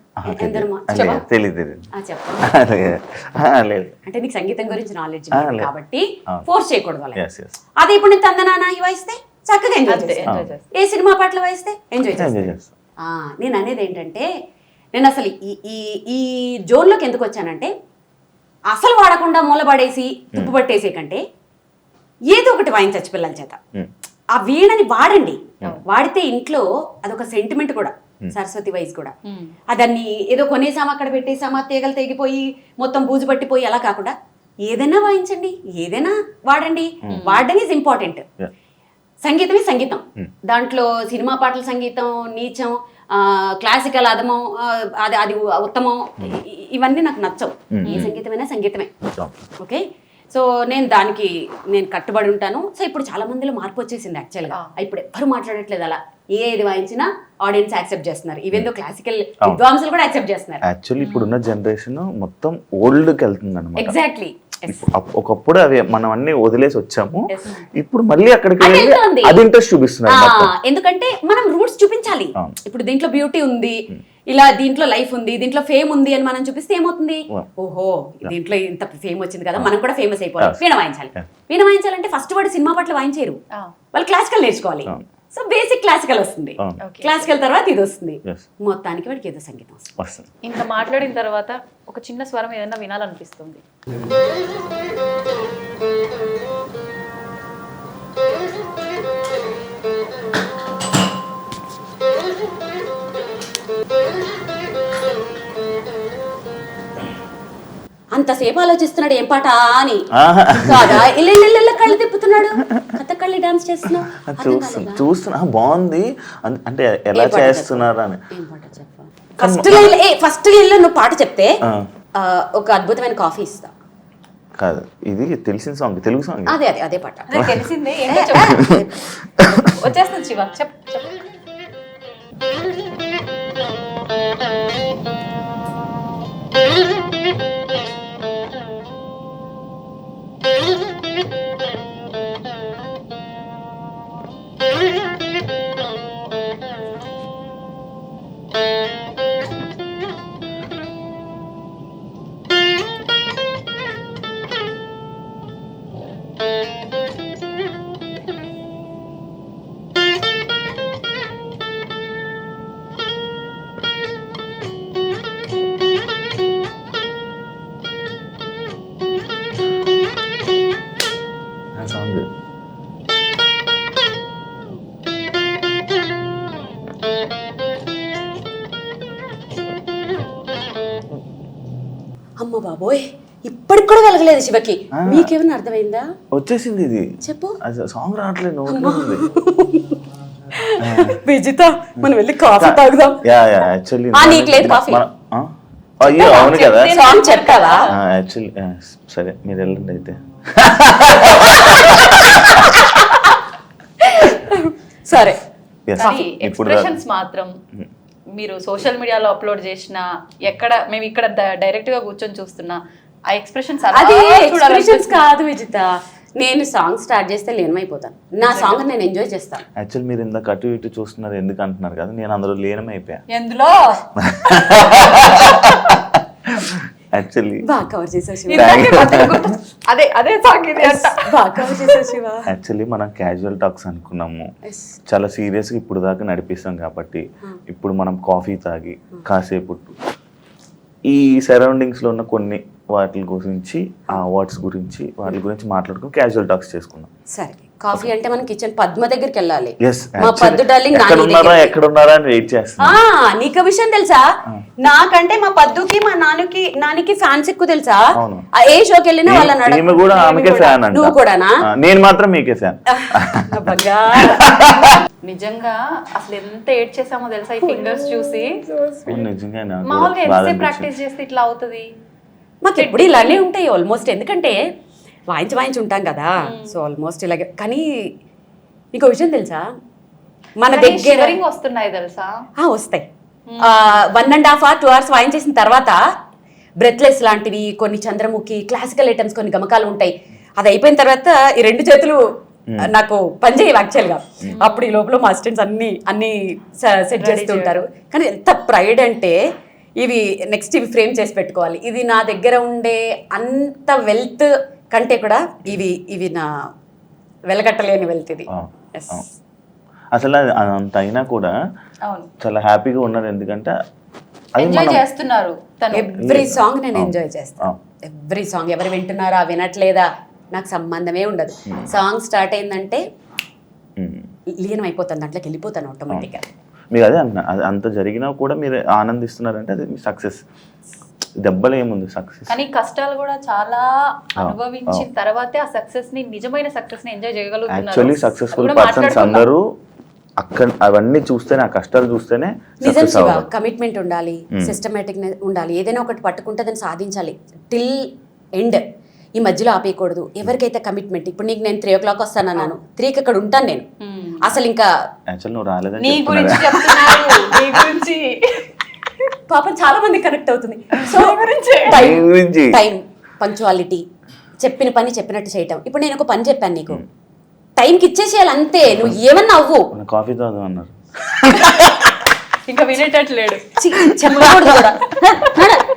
అంటే నీకు సంగీతం గురించి నాలెడ్జ్ కాబట్టి ఫోర్స్ చేయకూడదు వాళ్ళకి. అదే ఇప్పుడు నేను తందనానా వాయిస్తే చక్కగా ఎంజాయ్ చేస్తాను, ఏ సినిమా పాటలు వాయిస్తే ఎంజాయ్ చేస్తాను. నేను అనేది ఏంటంటే, నేను అసలు ఈ జోన్లోకి ఎందుకు వచ్చానంటే, అసలు వాడకుండా మూలపడేసి తుప్పు పట్టేసే కంటే ఏదో ఒకటి వాయించచ్చు పిల్లల చేత. ఆ వీణని వాడండి, వాడితే ఇంట్లో అదొక సెంటిమెంట్ కూడా, సరస్వతి వైజ్ కూడా. దాన్ని ఏదో కొనేసామా అక్కడ పెట్టేసామా తీగలు తెగిపోయి మొత్తం బూజు పట్టిపోయి అలా కాకుండా ఏదైనా వాయించండి, ఏదైనా వాడండి. వాడడం ఈజ్ ఇంపార్టెంట్. సంగీతమే సంగీతం, దాంట్లో సినిమా పాటల సంగీతం నీచం, క్లాసికల్ అదమం, అది ఉత్తమం, ఇవన్నీ నాకు నచ్చవు. ఏ సంగీతమైనా సంగీతమే. ఓకే, సో నేను కట్టుబడి ఉంటాను. సో ఇప్పుడు చాలా మందిలో మార్పు వచ్చేసింది యాక్చువల్గా. ఇప్పుడు ఎవ్వరు మాట్లాడట్లేదు అలా, ఏది వాయించినా ఆడియన్స్ యాక్సెప్ట్ చేస్తున్నారు. ఈవెన్ దో క్లాసికల్ విద్వాంసులు కూడా యాక్సెప్ట్ చేస్తున్నారు. యాక్చువల్లీ ఇప్పుడున్న జనరేషన్ మొత్తం ఓల్డ్కి వెళ్తుంది అనమాట. ఎగ్జాక్ట్లీ. ఒకప్పుడు అవి మనం అన్ని వదిలేసి వచ్చాము, ఇప్పుడు మళ్ళీ అక్కడికి అది వెళ్ళి వెళ్తోంది. అది ఇంట్రెస్ట్ చూపిస్తున్నారు మొత్తం. ఎందుకంటే మనం రూట్స్ చూపించాలి. ఇప్పుడు దీంట్లో బ్యూటీ ఉంది, ఇలా దీంట్లో లైఫ్ ఉంది, దీంట్లో ఫేమ్ ఉంది అని మనం చూపిస్తే ఏమవుతుంది, ఓహో దీంట్లో ఇంత ఫేమ్ వచ్చింది కదా, మనం కూడా ఫేమస్ అయిపోవాలి, వీణ వాయించాలి. వీణ వాయించాలంటే ఫస్ట్ వాడు సినిమా పట్ల వాయించారు, వాళ్ళు క్లాసికల్ నేర్చుకోవాలి. సో బేసిక్ క్లాసికల్ వస్తుంది, క్లాసికల్ తర్వాత ఇది వస్తుంది, మొత్తానికి వాడికి ఏదో సంగీతం వస్తుంది. ఇంత మాట్లాడిన తర్వాత ఒక చిన్న స్వరం ఏదైనా వినాలనిపిస్తుంది. అంతసేపు ఆలోచిస్తున్నాడు ఏం పాట అని కాదా, ఇళ్ళ కళ్ళు తిప్పుతున్నాడు, కథకళి డాన్స్ చేస్తున్నావు. చూస్తున్నా బాగుంది అంటే ఎలా చేస్తున్నారు అని. ఏం పాట చెప్పా, ఫస్ట్ లైన్లో నువ్వు పాట చెప్తే ఒక అద్భుతమైన కాఫీ ఇస్తా. కాదు, ఇది తెలిసిన సాంగ్, తెలుగు సాంగ్. అదే పాట తెలిసిందే, వచ్చేస్తుంది శివ, చెప్పు. సాంగ్ అమ్మ బాబోయ్, ఇప్పటికి కూడా వెలగలేదు శివకి. మీకేమైనా అర్థమైందా? వచ్చేసింది ఇది, చెప్పు. సాంగ్ రావట్లేదు. విజిత, మనం వెళ్ళి కాఫీ తాగుదాం. యాక్చువల్లీ నీకు లేదు కాఫీ? అయ్యో అవును కదా, సాంగ్ చెప్తావా? యాక్చువల్లీ సరే మీరు వెళ్ళండి అయితే. సరే. ఎక్స్ప్రెషన్స్ మాత్రం మీరు సోషల్ మీడియాలో అప్లోడ్ చేసిన, ఎక్కడ మేము ఇక్కడ డైరెక్ట్ గా కూర్చొని చూస్తున్నా ఆ ఎక్స్ప్రెషన్స్, అది ఎక్స్ప్రెషన్స్ కాదు విజిత. నేను సాంగ్ స్టార్ట్ చేస్తే లీనమైపోతాను. నా సాంగ్ నేను ఎంజాయ్ చేస్తాను. యాక్చువల్ మీరు ఇందాక అటు ఇటు చూస్తున్నారు ఎందుకు అంటున్నారు కదా, నేను అందులో లీనమైపోయాను. ఎందులో యాక్చువల్లీ బాగా కవర్ చేసావు శివ. అదే సాంగ్ ఇది అంట. బాగా కవర్ చేసావు శివ. యాక్చువల్లీ మనం క్యాజువల్ టాక్స్ అనుకున్నాము, చాలా సీరియస్గా ఇప్పుడు దాకా నడిపిస్తాం కాబట్టి ఇప్పుడు మనం కాఫీ తాగి కాసేపు ఈ సరౌండింగ్స్లో ఉన్న కొన్ని వాటి గురించి, ఆ అవార్డ్స్ గురించి, వాటి గురించి మాట్లాడుకుని క్యాజువల్ టాక్స్ చేసుకున్నాం. సరే, కాఫీ అంటే మనం కిచెన్ పద్మ దగ్గరికి వెళ్ళాలి. Yes, మా పద్దు డార్లింగ్ ఎక్కడున్నారా అని వెయిట్ చేస్తున్నా. నీకు విషయం తెలుసా, నాకంటే మా పద్దుకి మా నానికి ఫ్యాన్స్ ఎక్కువ తెలుసా. ఏ షోకి వెళ్ళినా వాళ్ళ ఈమె కూడా ఆమెకే ఫ్యాన్ అంట. నువ్వు కూడానా? నేను మాత్రం మీకే ఫ్యాన్. నిజంగా అసలు ఎంత ఏడ్ చేసామో తెలుసా ఈ ఫింగర్స్ చూసి. నిజంగా మామూలుగా ఎంతసేపు ప్రాక్టీస్ చేస్తే ఇట్లా అవుతుంది? మాకు ఎప్పుడు ఇలానే ఉంటాయి ఆల్మోస్ట్, ఎందుకంటే వాయించి ఉంటాం కదా. సో ఆల్మోస్ట్ ఇలాగే. కానీ నీకు విషయం తెలుసా, మన దగ్గర వస్తున్నాయి తెలుసా? వస్తాయి. 1.5 hours 2 hours వాయించేసిన తర్వాత బ్రెత్లెస్ లాంటివి, కొన్ని చంద్రముఖి, క్లాసికల్ ఐటమ్స్, కొన్ని గమకాలు ఉంటాయి. అది అయిపోయిన తర్వాత ఈ 2 చేతులు నాకు పనిచేయవు యాక్చువల్గా. అప్పుడు ఈ లోపల మా అసిస్టెంట్స్ అన్ని సెట్ చేస్తూ ఉంటారు. కానీ ఎంత ప్రైడ్ అంటే, ఇవి నెక్స్ట్ ఇవి ఫ్రేమ్ చేసి పెట్టుకోవాలి. ఇది నా దగ్గర ఉండే అంత వెల్త్ కంటే కూడా ఇవి నా వెలగట్టలేని వెల్త్. ఇది అసలు అంత అయినా కూడా చాలా హ్యాపీగా ఉన్నారు, ఎందుకంటే చేస్తున్నారు. ఎవ్రీ సాంగ్ నేను ఎంజాయ్ చేస్తాను. ఎవ్రీ సాంగ్ ఎవరు వింటున్నారా వినట్లేదా నాకు సంబంధమే ఉండదు. సాంగ్ స్టార్ట్ అయిందంటే లీనం అయిపోతాను, దాంట్లోకి వెళ్ళిపోతాను ఆటోమేటిక్గా. మీరు అదే అంత జరిగినా కూడా మీరు ఆనందిస్తున్నారంటే అది మీ సక్సెస్. దెబ్బలు ఏముంది, సక్సెస్. కానీ కష్టాలు కూడా చాలా అనుభవించిన తర్వాతే ఆ సక్సెస్ ని, నిజమైన సక్సెస్ ని ఎంజాయ్ చేయగలుగుతున్నారు. యాక్చువల్లీ సక్సెస్ఫుల్ పర్సన్స్ అందరూ అక్కడ అవన్నీ చూస్తేనే, ఆ కష్టాలు చూస్తేనే. నిజం శివ, కమిట్మెంట్ ఉండాలి, సిస్టమేటిక్ ఉండాలి. ఏదైనా ఒకటి పట్టుకుంటే దాన్ని సాధించాలి టిల్ ఎండ్. ఈ మధ్యలో ఆపేయకూడదు. ఎవరికైతే కమిట్మెంట్, ఇప్పుడు నీకు నేను 3 o'clock వస్తానన్నాను, 3కి అక్కడ ఉంటాను నేను. అసలు ఇంకా యాక్చువల్ నువ్వు రాలేదని నీ చెప్తున్నా గురించి చెప్తున్నారు, నీ గురించి. పాపం చాలా మంది కనెక్ట్ అవుతుంది. సో నీ గురించి. టైం, పంక్చువాలిటీ, చెప్పిన పని చెప్పినట్టు చేయటం. ఇప్పుడు నేను ఒక పని చెప్పాను నీకు, టైంకి ఇచ్చేసేయాలి అంతే. నువ్వు ఏమన్నా అవ్వు. కాఫీ తాగుదాం అన్నారు. ఇంకా వినేటట్లేడు. చెప్పకూడదు కూడా.